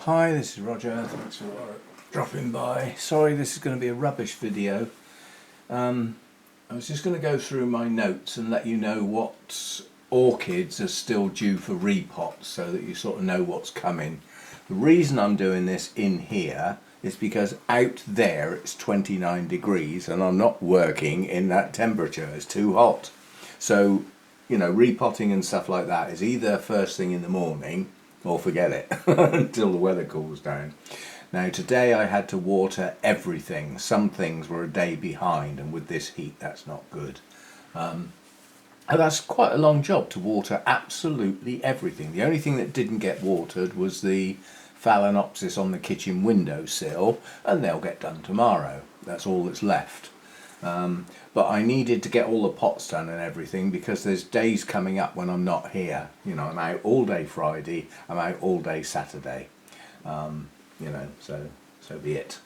Hi, this is Roger. Thanks for dropping by. Sorry, this is going to be a rubbish video. I was just going to go through my notes and let you know what orchids are still due for repots so that you sort of know what's coming. The reason I'm doing this in here is because out there it's 29 degrees and I'm not working in that temperature. It's too hot. So, you know, repotting and stuff like that is either first thing in the morning or forget it until the weather cools down. Now today I had to water everything. Some things were a day behind, and with this heat that's not good. And that's quite a long job to water absolutely everything. The only thing that didn't get watered was the phalaenopsis on the kitchen windowsill, and they'll get done tomorrow. That's all that's left. But I needed to get all the pots done and everything because there's days coming up when I'm not here. You know, I'm out all day Friday, I'm out all day Saturday. You know, so be it.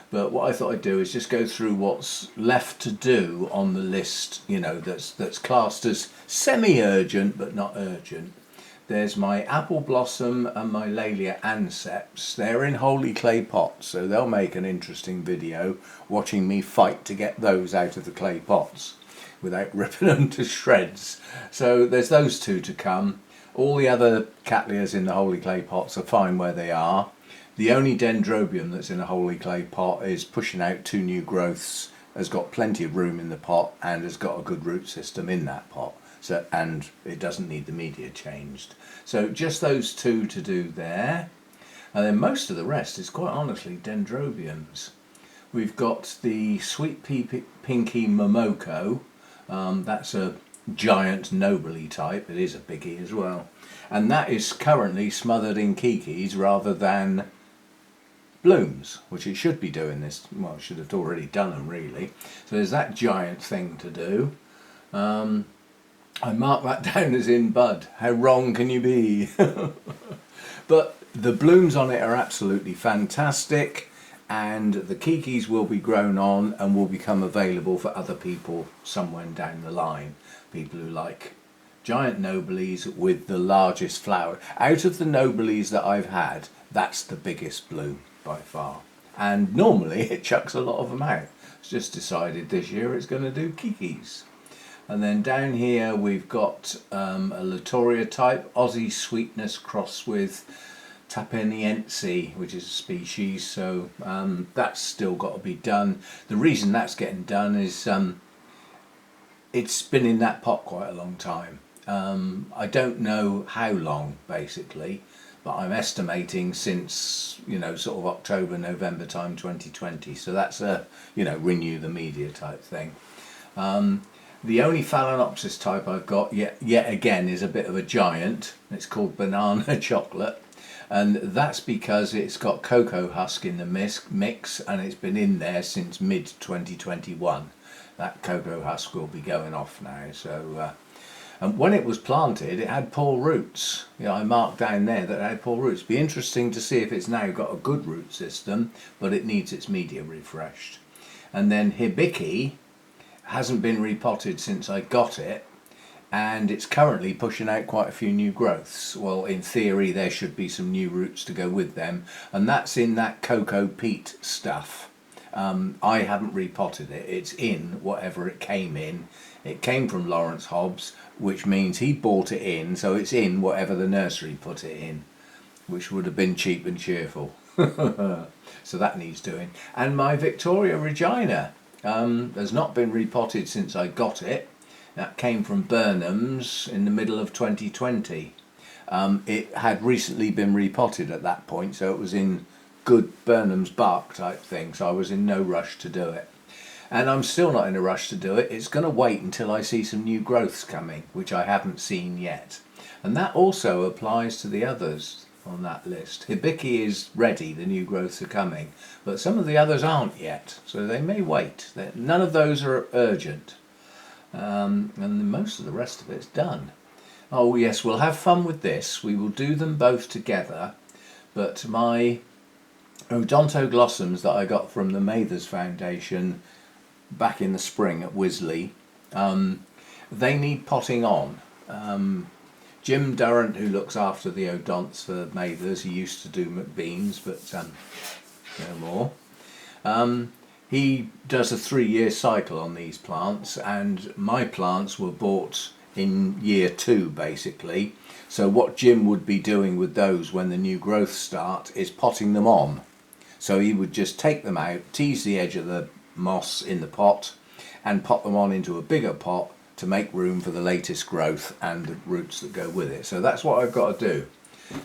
But what I thought I'd do is just go through what's left to do on the list, you know, that's classed as semi-urgent but not urgent. There's my apple blossom and my Laelia anceps. They're in holy clay pots, so they'll make an interesting video watching me fight to get those out of the clay pots without ripping them to shreds. So there's those two to come. All the other cattleyas in the holy clay pots are fine where they are. The only dendrobium that's in a holy clay pot is pushing out two new growths, has got plenty of room in the pot and has got a good root system in that pot. So, and it doesn't need the media changed. So just those two to do there. And then most of the rest is quite honestly dendrobiums. We've got the Sweet Pea Pinky Momoko. That's a giant nobly type. It is a biggie as well. And that is currently smothered in kikis rather than blooms, which it should be doing this. Well, it should have already done them really. So there's that giant thing to do. I mark that down as in bud. How wrong can you be? But the blooms on it are absolutely fantastic, and the kikis will be grown on and will become available for other people somewhere down the line. People who like giant noblies with the largest flower. Out of the noblies that I've had, that's the biggest bloom by far. And normally it chucks a lot of them out. It's just decided this year it's going to do kikis. And then down here we've got a Latoria type, Aussie Sweetness crossed with Tapeniense, which is a species, so that's still got to be done. The reason that's getting done is it's been in that pot quite a long time. I don't know how long basically, but I'm estimating since, you know, sort of October, November time 2020, so that's a, you know, renew the media type thing. The only phalaenopsis type I've got yet again is a bit of a giant. It's called Banana Chocolate, and that's because it's got cocoa husk in the mix and it's been in there since mid 2021. That cocoa husk will be going off now. So and when it was planted it had poor roots. You know, I marked down there that it had poor roots. Be interesting to see if it's now got a good root system, but it needs its media refreshed. And then Hibiki hasn't been repotted since I got it, and it's currently pushing out quite a few new growths. Well, in theory there should be some new roots to go with them, and that's in that cocoa peat stuff. I haven't repotted it. It's in whatever it came in. It came from Lawrence Hobbs, which means he bought it in, so it's in whatever the nursery put it in, which would have been cheap and cheerful. So that needs doing. And my Victoria Regina has not been repotted since I got it. That came from Burnham's in the middle of 2020. It had recently been repotted at that point, so it was in good Burnham's bark type thing, so I was in no rush to do it. And I'm still not in a rush to do it. It's going to wait until I see some new growths coming, which I haven't seen yet. And that also applies to the others on that list. Hibiki is ready, the new growths are coming, but some of the others aren't yet, so they may wait. None of those are urgent, and most of the rest of it's done. Oh yes, we'll have fun with this. We will do them both together, but my odontoglossums that I got from the Mathers Foundation back in the spring at Wisley, they need potting on. Jim Durrant, who looks after the odonts for Mathers, he used to do McBean's, but no more. He does a 3-year cycle on these plants, and my plants were bought in year 2 basically. So what Jim would be doing with those when the new growth start is potting them on. So he would just take them out, tease the edge of the moss in the pot and pot them on into a bigger pot to make room for the latest growth and the roots that go with it. So that's what I've got to do.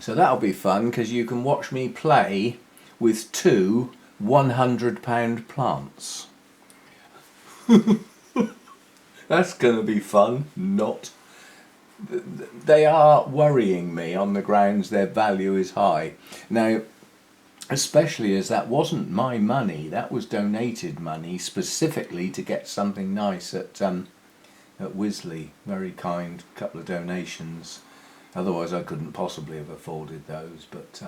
So that'll be fun, because you can watch me play with 2 £100 plants. That's going to be fun. Not. They are worrying me on the grounds their value is high. Now, especially as that wasn't my money, that was donated money specifically to get something nice at Wisley. Very kind couple of donations. Otherwise I couldn't possibly have afforded those, but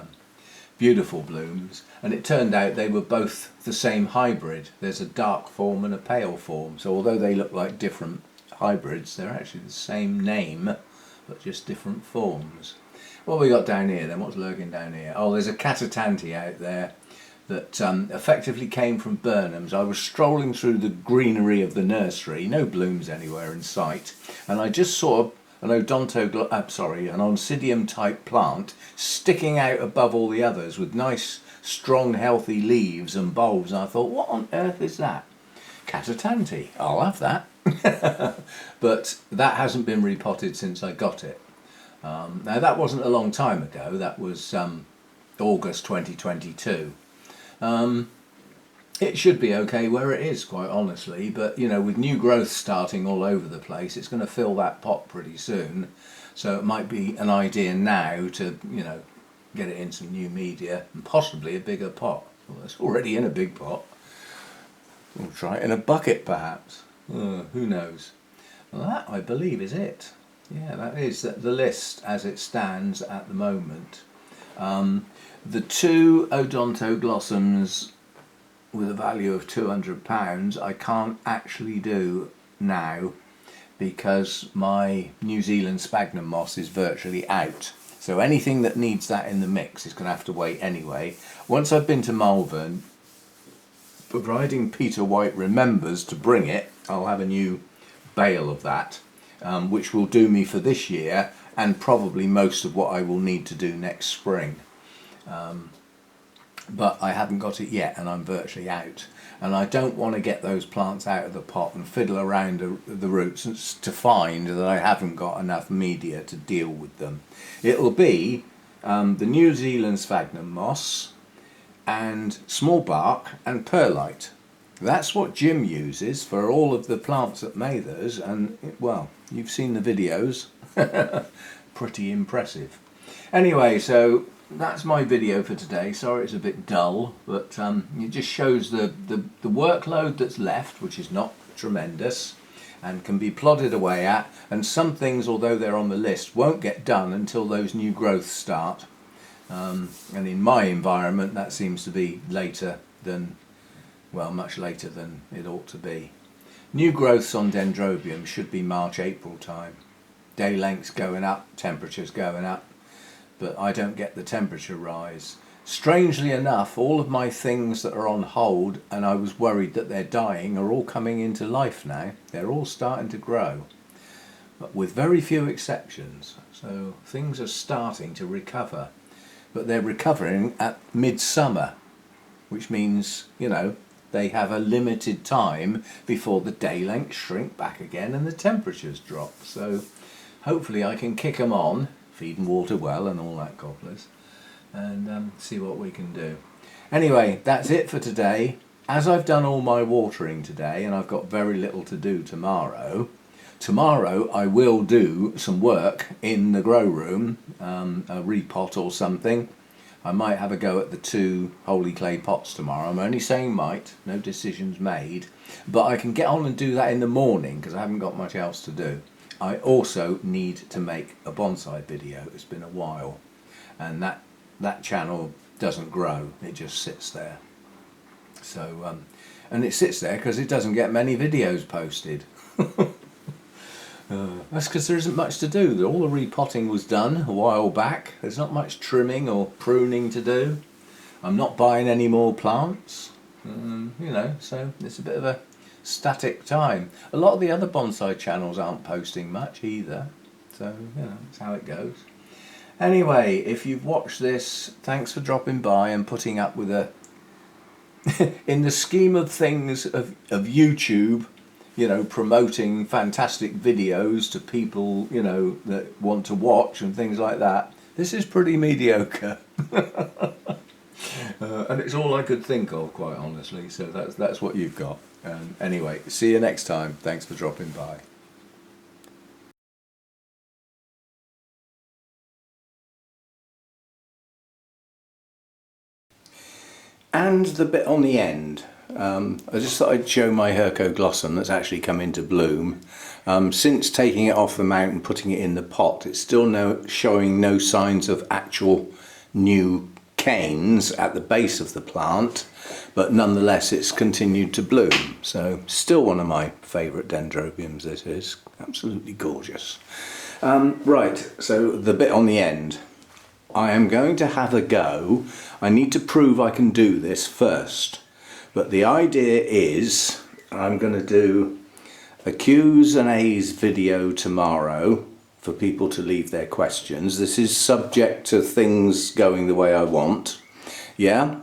beautiful blooms. And it turned out they were both the same hybrid. There's a dark form and a pale form, so although they look like different hybrids, they're actually the same name but just different forms. What have we got down here then? What's lurking down here? Oh, there's a Catatanti out there that effectively came from Burnham's. I was strolling through the greenery of the nursery, no blooms anywhere in sight, and I just saw an an Oncidium type plant sticking out above all the others with nice strong healthy leaves and bulbs, and I thought, what on earth is that? Catatanti, I'll have that. But that hasn't been repotted since I got it. Now that wasn't a long time ago, that was August 2022. It should be okay where it is, quite honestly, but you know, with new growth starting all over the place, it's going to fill that pot pretty soon. So it might be an idea now to, you know, get it in some new media and possibly a bigger pot. Well, it's already in a big pot. We'll try it in a bucket perhaps. Who knows? Well, that I believe is it. Yeah, that is the list as it stands at the moment. The 2 Odontoglossums with a value of £200 I can't actually do now because my New Zealand sphagnum moss is virtually out. So anything that needs that in the mix is going to have to wait anyway. Once I've been to Malvern, providing Peter White remembers to bring it, I'll have a new bale of that, which will do me for this year and probably most of what I will need to do next spring. But I haven't got it yet and I'm virtually out, and I don't want to get those plants out of the pot and fiddle around the roots to find that I haven't got enough media to deal with them. It'll be the New Zealand sphagnum moss and small bark and perlite. That's what Jim uses for all of the plants at Mathers, and well, you've seen the videos. Pretty impressive. Anyway, so that's my video for today. Sorry it's a bit dull, but it just shows the workload that's left, which is not tremendous and can be plodded away at, and some things, although they're on the list, won't get done until those new growths start. And in my environment that seems to be later than, well, much later than it ought to be. New growths on Dendrobium should be March, April time. Day lengths going up, temperatures going up, but I don't get the temperature rise. Strangely enough, all of my things that are on hold and I was worried that they're dying are all coming into life now. They're all starting to grow, but with very few exceptions. So things are starting to recover, but they're recovering at midsummer, which means, you know, they have a limited time before the day lengths shrink back again and the temperatures drop. So hopefully I can kick them on, feed and water well and all that cobblers, and see what we can do. Anyway, that's it for today. As I've done all my watering today and I've got very little to do tomorrow, I will do some work in the grow room, a repot or something. I might have a go at the 2 holy clay pots tomorrow. I'm only saying might, no decisions made, but I can get on and do that in the morning because I haven't got much else to do. I also need to make a bonsai video. It's been a while, and that channel doesn't grow, it just sits there. So and it sits there because it doesn't get many videos posted. That's because there isn't much to do. All the repotting was done a while back. There's not much trimming or pruning to do. I'm not buying any more plants, you know, so it's a bit of a static time. A lot of the other bonsai channels aren't posting much either, so, you know, that's how it goes. Anyway, if you've watched this, thanks for dropping by and putting up with a in the scheme of things of YouTube, you know, promoting fantastic videos to people, you know, that want to watch and things like that, this is pretty mediocre. And it's all I could think of, quite honestly, so that's what you've got. Anyway, see you next time. Thanks for dropping by. And the bit on the end, I just thought I'd show my Hercoglossum that's actually come into bloom. Since taking it off the mount and putting it in the pot, it's still showing no signs of actual new canes at the base of the plant, but nonetheless it's continued to bloom. So still one of my favourite dendrobiums, this is. Absolutely gorgeous. Right, so the bit on the end. I am going to have a go. I need to prove I can do this first, but the idea is I'm going to do a Q's and A's video tomorrow for people to leave their questions. This is subject to things going the way I want, yeah?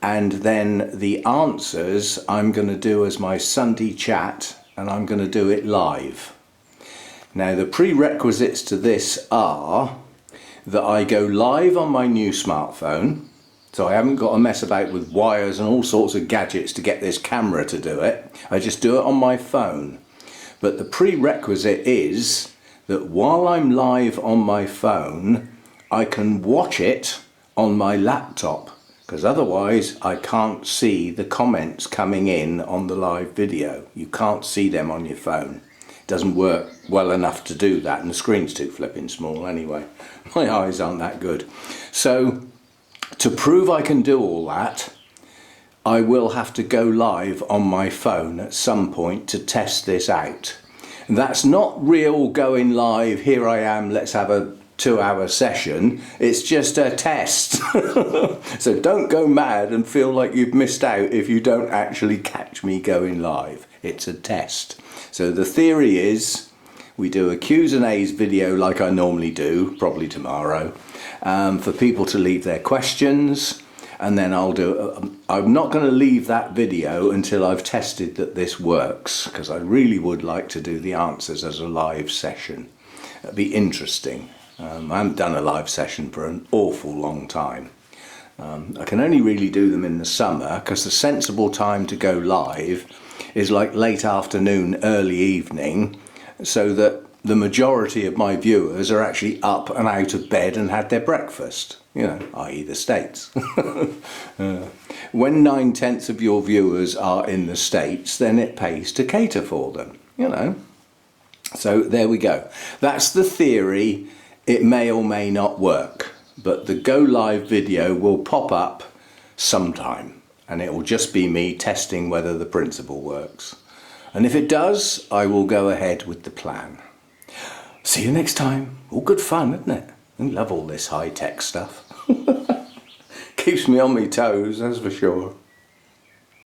And then the answers I'm going to do as my Sunday chat, and I'm going to do it live. Now the prerequisites to this are that I go live on my new smartphone, so I haven't got to mess about with wires and all sorts of gadgets to get this camera to do it. I just do it on my phone. But the prerequisite is that while I'm live on my phone, I can watch it on my laptop, because otherwise I can't see the comments coming in on the live video. You can't see them on your phone. It doesn't work well enough to do that, and the screen's too flipping small anyway. My eyes aren't that good. So to prove I can do all that, I will have to go live on my phone at some point to test this out. And that's not real going live, here I am, let's have a 2-hour session. It's just a test. So don't go mad and feel like you've missed out if you don't actually catch me going live. It's a test. So the theory is we do a Q's and A's video like I normally do, probably tomorrow, for people to leave their questions, and then I'm not going to leave that video until I've tested that this works, because I really would like to do the answers as a live session. It'd be interesting. I haven't done a live session for an awful long time. I can only really do them in the summer, because the sensible time to go live is like late afternoon, early evening, so that the majority of my viewers are actually up and out of bed and had their breakfast, you know, i.e. the States. When 9/10 of your viewers are in the States, then it pays to cater for them, you know. So there we go. That's the theory. It may or may not work, but the go live video will pop up sometime, and it will just be me testing whether the principle works. And if it does, I will go ahead with the plan. See you next time. All good fun, isn't it? I love all this high-tech stuff. Keeps me on my toes, that's for sure.